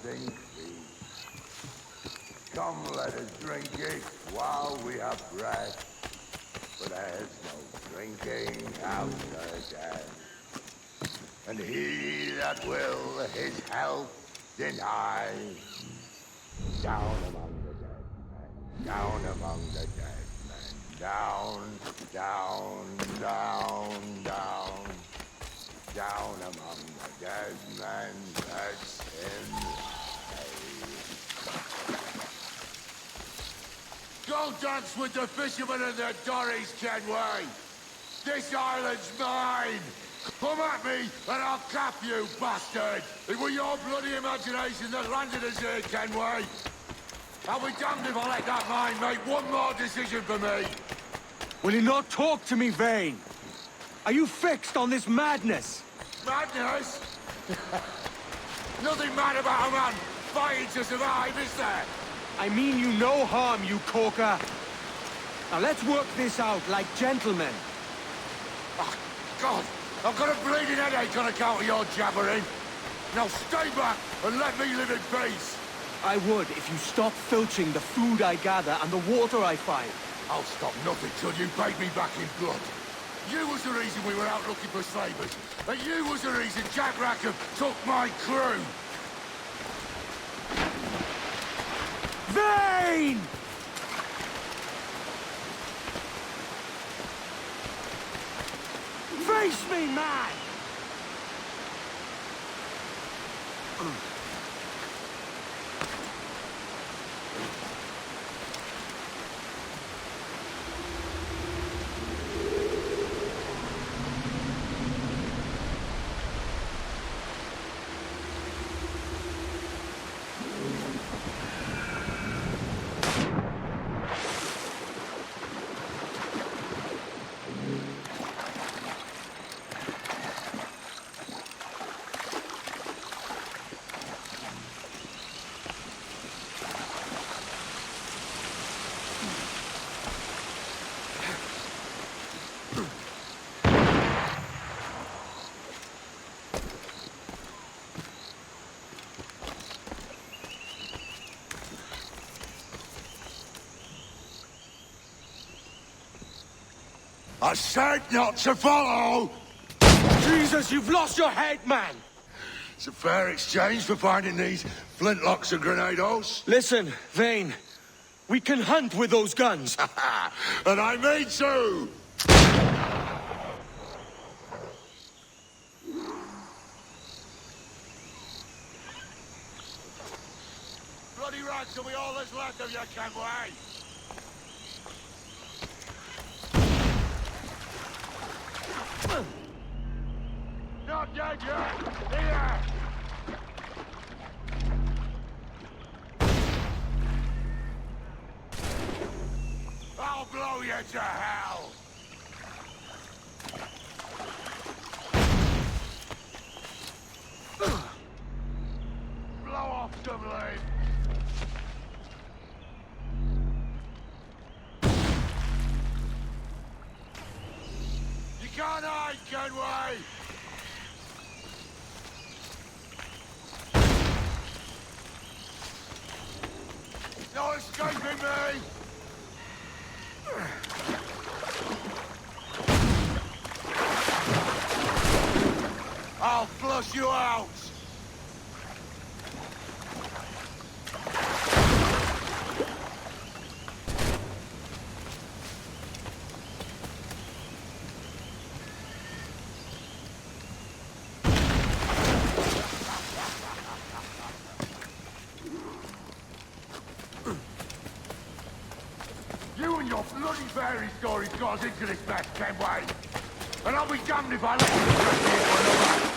everlasting feast. Come, let us drink it while we have breath, for there's no drinking after death. And he that will his health deny, down among the dead men, down among the dead men, down, down, down, down, down among the dead men, that's him. Go dance with the fishermen and the dories, Kenway! This island's mine! Come at me, and I'll cap you, bastard! It was your bloody imagination that landed us here, Kenway! I'll be damned if I let that mind make one more decision for me! Will you not talk to me, Vane? Are you fixed on this madness? Madness? Nothing mad about a man fighting to survive, is there? I mean you no harm, you corker. Now let's work this out like gentlemen. Oh, God! I've got a bleeding headache on account of your jabbering. Now stay back and let me live in peace. I would if you stopped filching the food I gather and the water I find. I'll stop nothing till you paid me back in blood. You was the reason we were out looking for slavers. And you was the reason Jack Rackham took my crew. Vane! Face me, man! I said not to follow! Jesus, you've lost your head, man! It's a fair exchange for finding these flintlocks and grenados. Listen, Vane. We can hunt with those guns. And I mean to! Bloody right till we all that's left of you, Kenway! Not dead yet! Here! I'll blow you to hell! Blow off some lead! You can't hide, Kenway! No escaping me! I'll flush you out! You and your bloody fairy stories got us into this mess, Kenway. And I'll be damned if I let you drag me into another.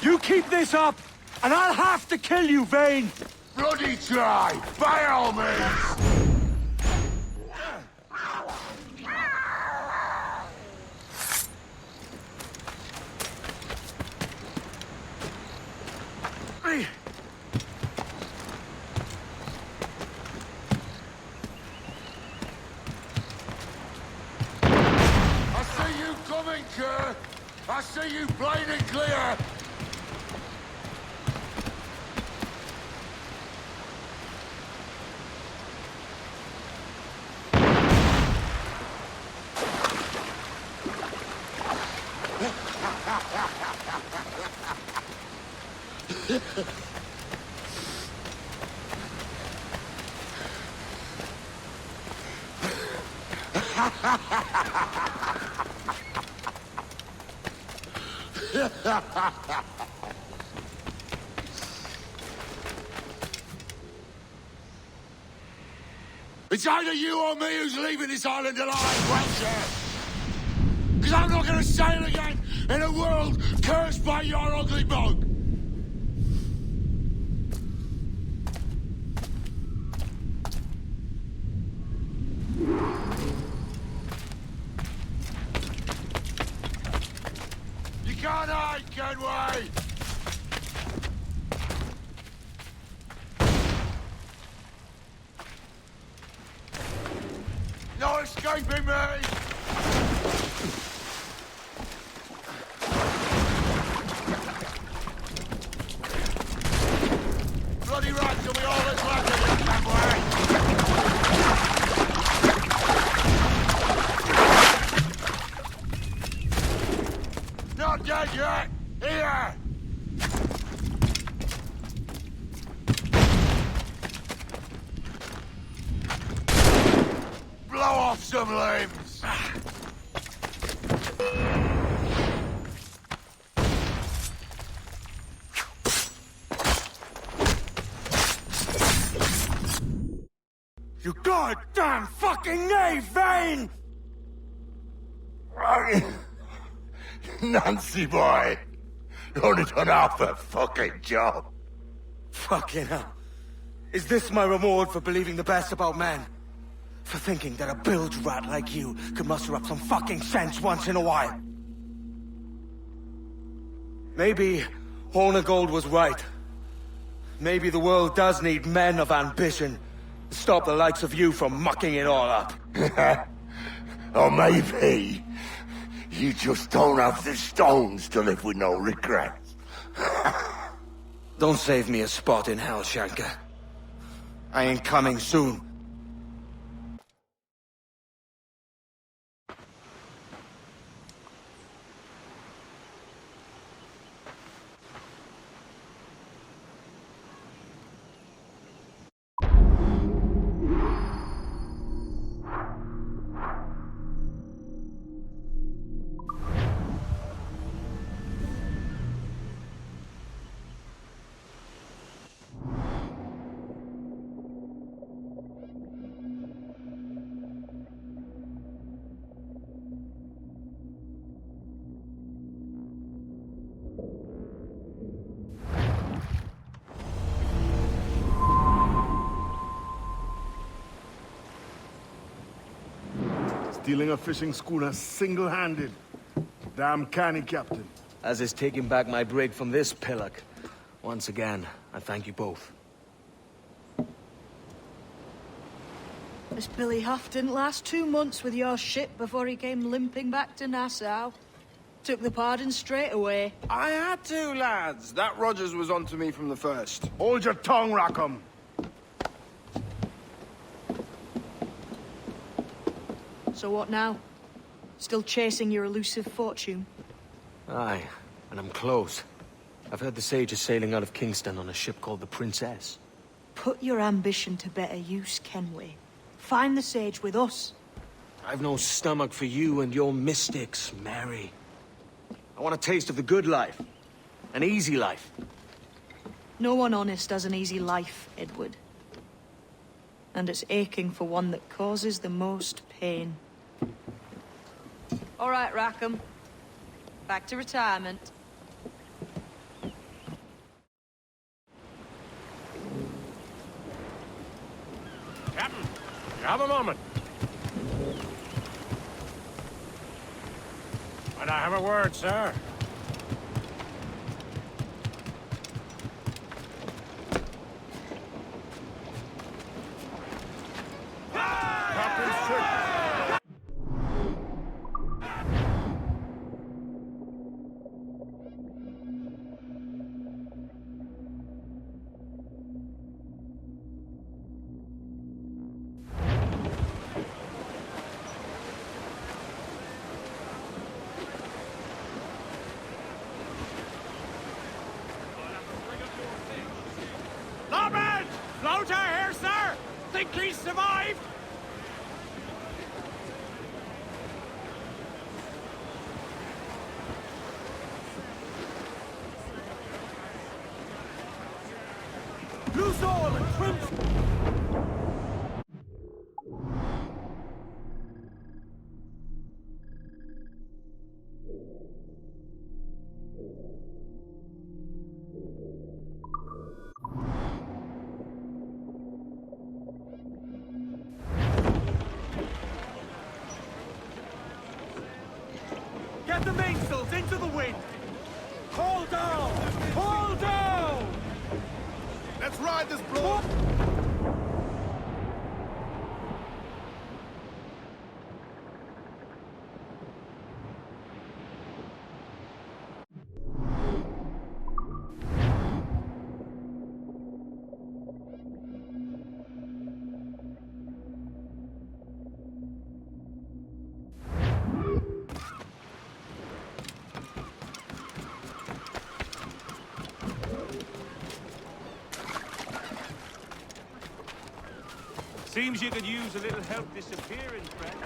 You keep this up, and I'll have to kill you, Vane! Bloody try, by all means! I see you plain and clear! It's either you or me who's leaving this island alive, Welcher! Because I'm not going to sail again in a world cursed by your ugly bug! You can't hide, Kenway! No escaping me! Bloody rats will be all that's left of you, Kenway! Not dead yet! Here! Blow off some limbs! You goddamn fucking knave, Vane! Nancy boy! You only done half a fucking job! Fucking hell. Is this my reward for believing the best about men? For thinking that a bilge rat like you could muster up some fucking sense once in a while? Maybe Horner Gold was right. Maybe the world does need men of ambition to stop the likes of you from mucking it all up. Or maybe you just don't have the stones to live with no regrets. Don't save me a spot in hell, Shanker. I ain't coming soon. Stealing a fishing schooner single-handed. Damn canny, Captain. As is taking back my brig from this pillock. Once again, I thank you both. This Billy Huff didn't last 2 months with your ship before he came limping back to Nassau. Took the pardon straight away. I had to, lads. That Rogers was onto me from the first. Hold your tongue, Rackham. So what now? Still chasing your elusive fortune? Aye, and I'm close. I've heard the Sage is sailing out of Kingston on a ship called the Princess. Put your ambition to better use, Kenway. Find the Sage with us. I've no stomach for you and your mystics, Mary. I want a taste of the good life. An easy life. No one honest has an easy life, Edward. And it's aching for one that causes the most pain. All right, Rackham. Back to retirement. Captain, you have a moment. Might I have a word, sir? Captain's ship. Get the mainsails into the wind! Haul down! Haul down! Let's ride this blow! Seems you could use a little help disappearing, friend.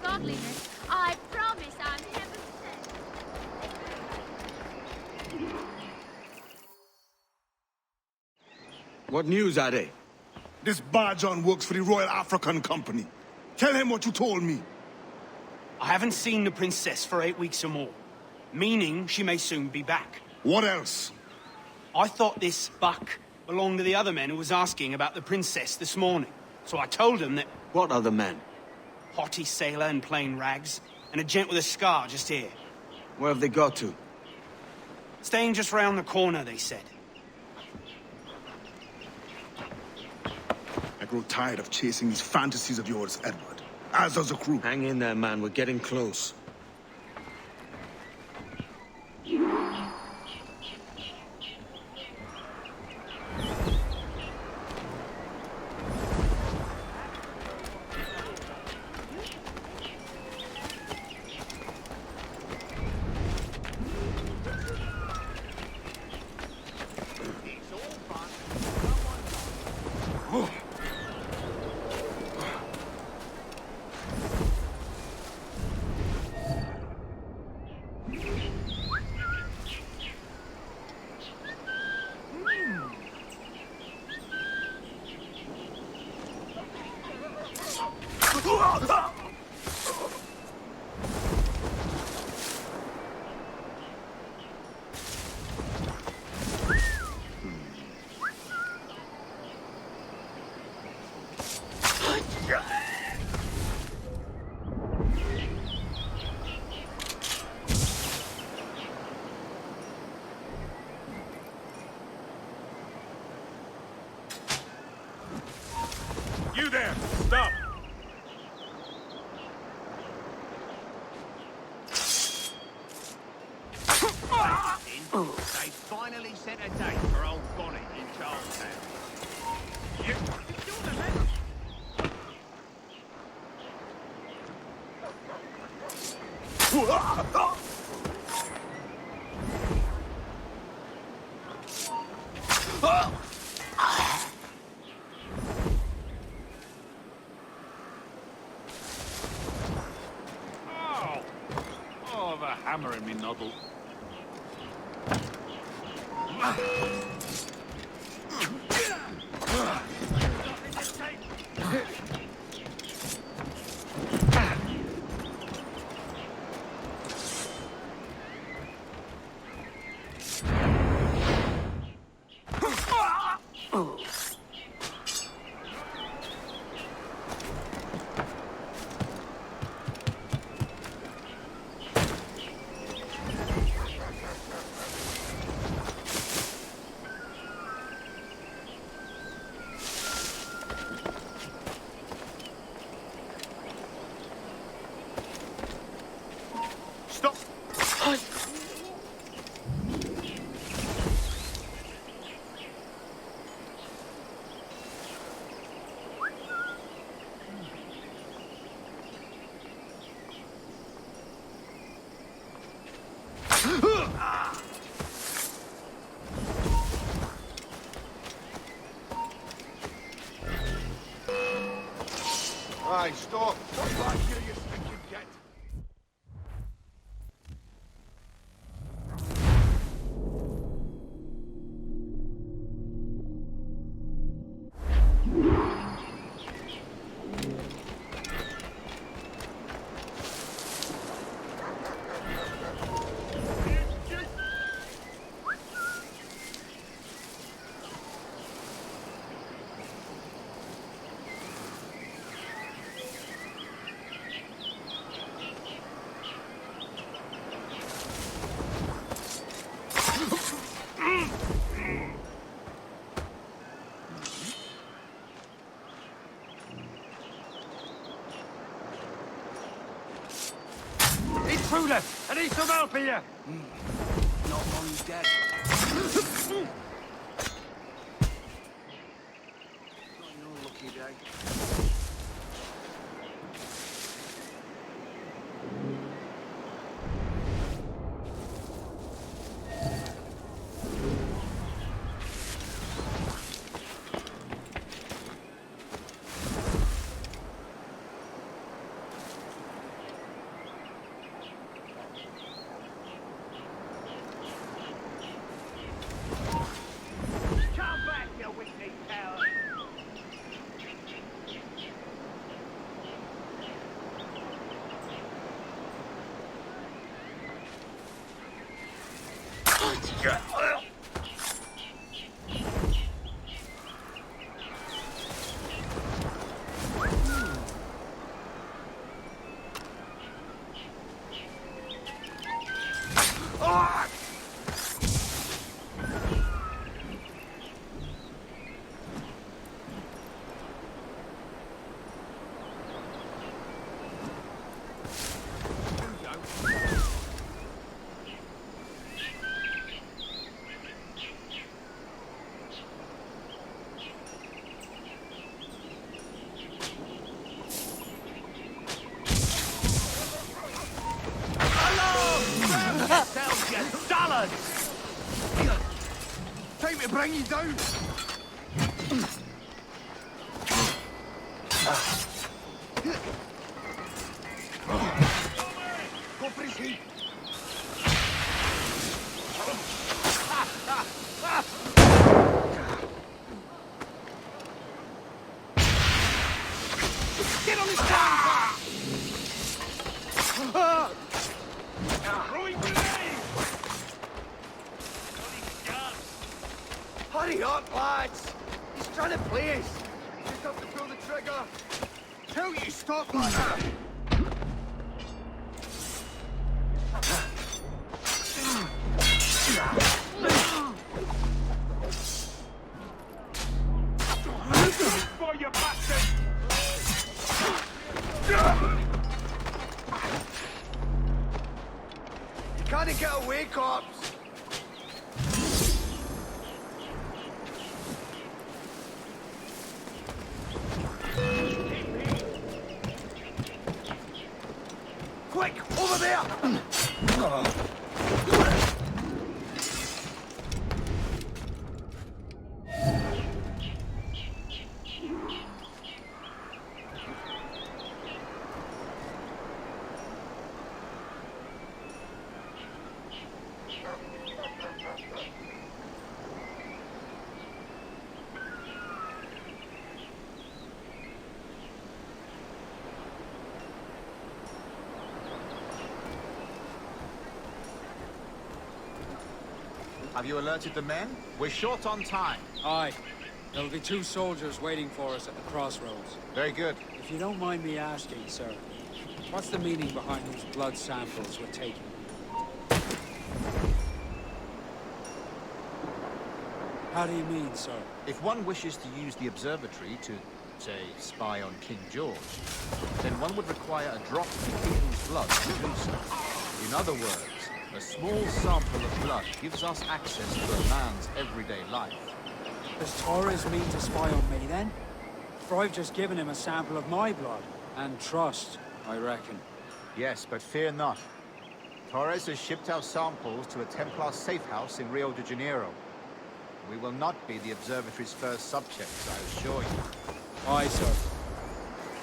Godliness, I promise I'm heaven sent. What news are they? This Barjon works for the Royal African Company. Tell him what you told me. I haven't seen the princess for 8 weeks or more, meaning she may soon be back. What else? I thought this buck belonged to the other men who was asking about the princess this morning. So I told him that... What other men? Haughty sailor in plain rags, and a gent with a scar just here. Where have they got to? Staying just round the corner, they said. I grow tired of chasing these fantasies of yours, Edward. As does the crew. Hang in there, man. We're getting close. You there! Stop! They finally set a date for old Bonnet in Charlestown. You doing the letter? Oh, the hammer in me noddle. Stop! Aye, stop. Come back here, you stinking git. Intruder! I need some help here! Not while he's dead. Not your lucky day. Come back, you weakling coward! Time to bring you down. Go for his heat. Get on his ground! Throwing grenade! Hurry up, lads! He's trying to play us. Just have to pull the trigger. Tell you stop like that. For you bastard! You can't get away, corpse! Quick, over there! Have you alerted the men? We're short on time. Aye. There'll be 2 soldiers waiting for us at the crossroads. Very good. If you don't mind me asking, sir, what's the meaning behind these blood samples we're taking? How do you mean, sir? If one wishes to use the observatory to, say, spy on King George, then one would require a drop of the king's blood to do so. In other words, a small sample of blood gives us access to a man's everyday life. Does Torres mean to spy on me, then? For I've just given him a sample of my blood. And trust, I reckon. Yes, but fear not. Torres has shipped our samples to a Templar safe house in Rio de Janeiro. We will not be the observatory's first subjects, I assure you. Aye, sir.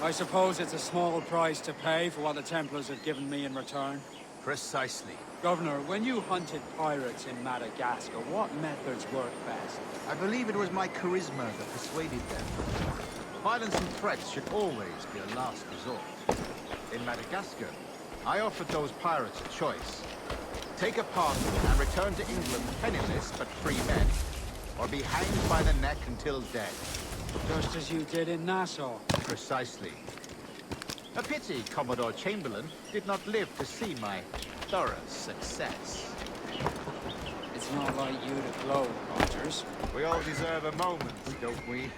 I suppose it's a small price to pay for what the Templars have given me in return. Precisely. Governor, when you hunted pirates in Madagascar, what methods worked best? I believe it was my charisma that persuaded them. Violence and threats should always be a last resort. In Madagascar, I offered those pirates a choice. Take a pardon and return to England penniless but free men, or be hanged by the neck until dead. Just as you did in Nassau. Precisely. A pity Commodore Chamberlain did not live to see my thorough success. It's not like you to gloat, Rogers. We all deserve a moment, don't we?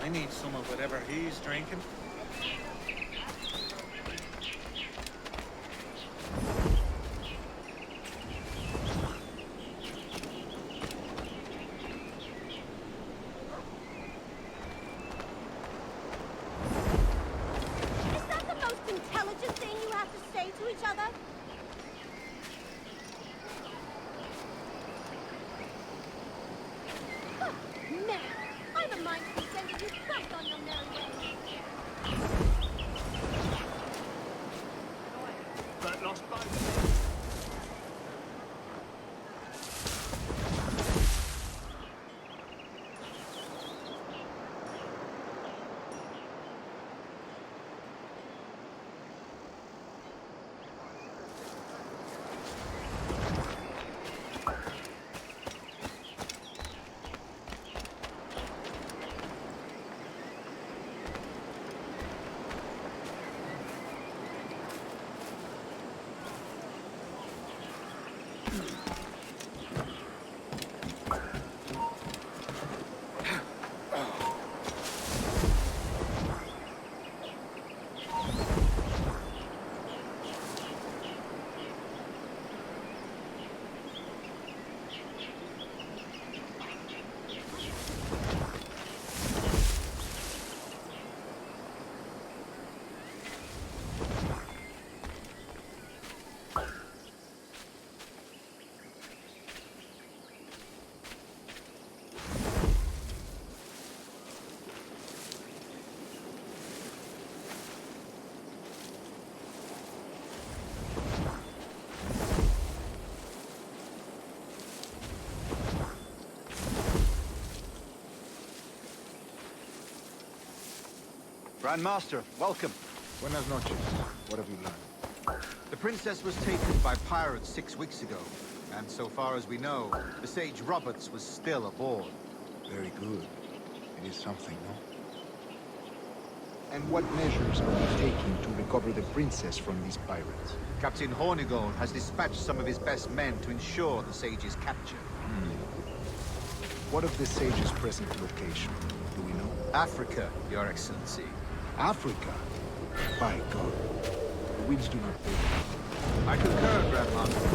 I need some of whatever he's drinking. Is that the most intelligent thing you have to say to each other? Oh, man, I'm a mind to be sending you back on your merry way. But lost both. Grand Master, welcome. Buenas noches. What have you learned? The princess was taken by pirates 6 weeks ago, and so far as we know, the sage Roberts was still aboard. Very good. It is something, no? And what measures are we taking to recover the princess from these pirates? Captain Hornigold has dispatched some of his best men to ensure the sage's capture. What of the sage's present location? Do we know? Africa, Your Excellency. Africa? By God. The winds do not favor. I concur, Grand Master.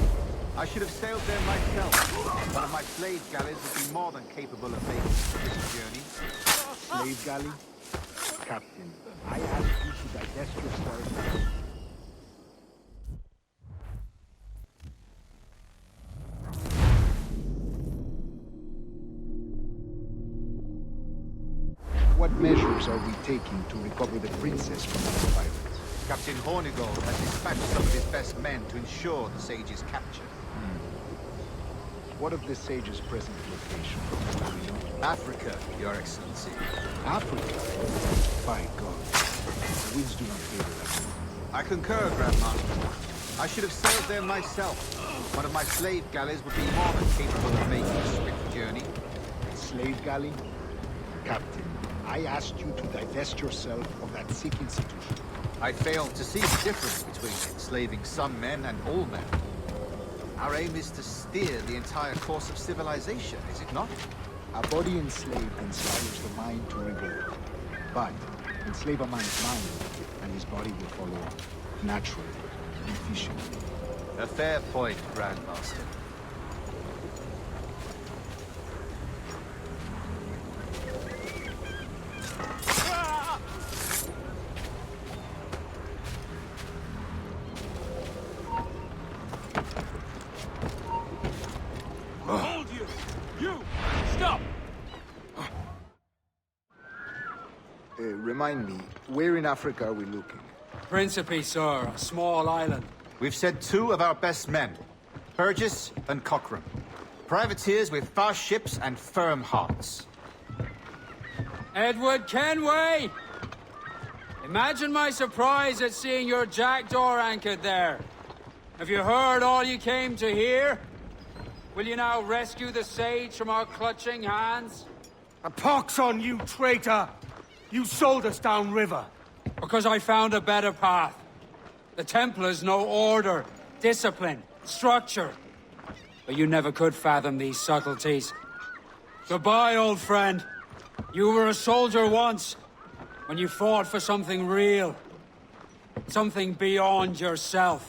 I should have sailed there myself. One of my slave galleys would be more than capable of making this journey. Slave galley? Captain, I ask you to divest yourself. What measures are we taking to recover the princess from these pirates? Captain Hornigold has dispatched some of his best men to ensure the sage's capture. What of the sage's present location? Do we know? Africa, Your Excellency. Africa? By God. The winds do not favor us. I concur, Grand Master. I should have sailed there myself. One of my slave galleys would be more than capable of making a swift journey. Slave galley? Captain, I asked you to divest yourself of that sick institution. I failed to see the difference between enslaving some men and all men. Our aim is to steer the entire course of civilization, is it not? A body enslaved inspires the mind to revolt. But enslave a man's mind, and his body will follow on, naturally. in fishing. A fair point, Grandmaster. Hold you! You! Stop! Remind me, where in Africa are we looking? Principe, sir, a small island. We've sent 2 of our best men, Burgess and Cochrane. Privateers with fast ships and firm hearts. Edward Kenway! Imagine my surprise at seeing your jackdaw anchored there. Have you heard all you came to hear? Will you now rescue the sage from our clutching hands? A pox on you, traitor! You sold us downriver. Because I found a better path. The Templars know order, discipline, structure. But you never could fathom these subtleties. Goodbye, old friend. You were a soldier once, when you fought for something real. Something beyond yourself.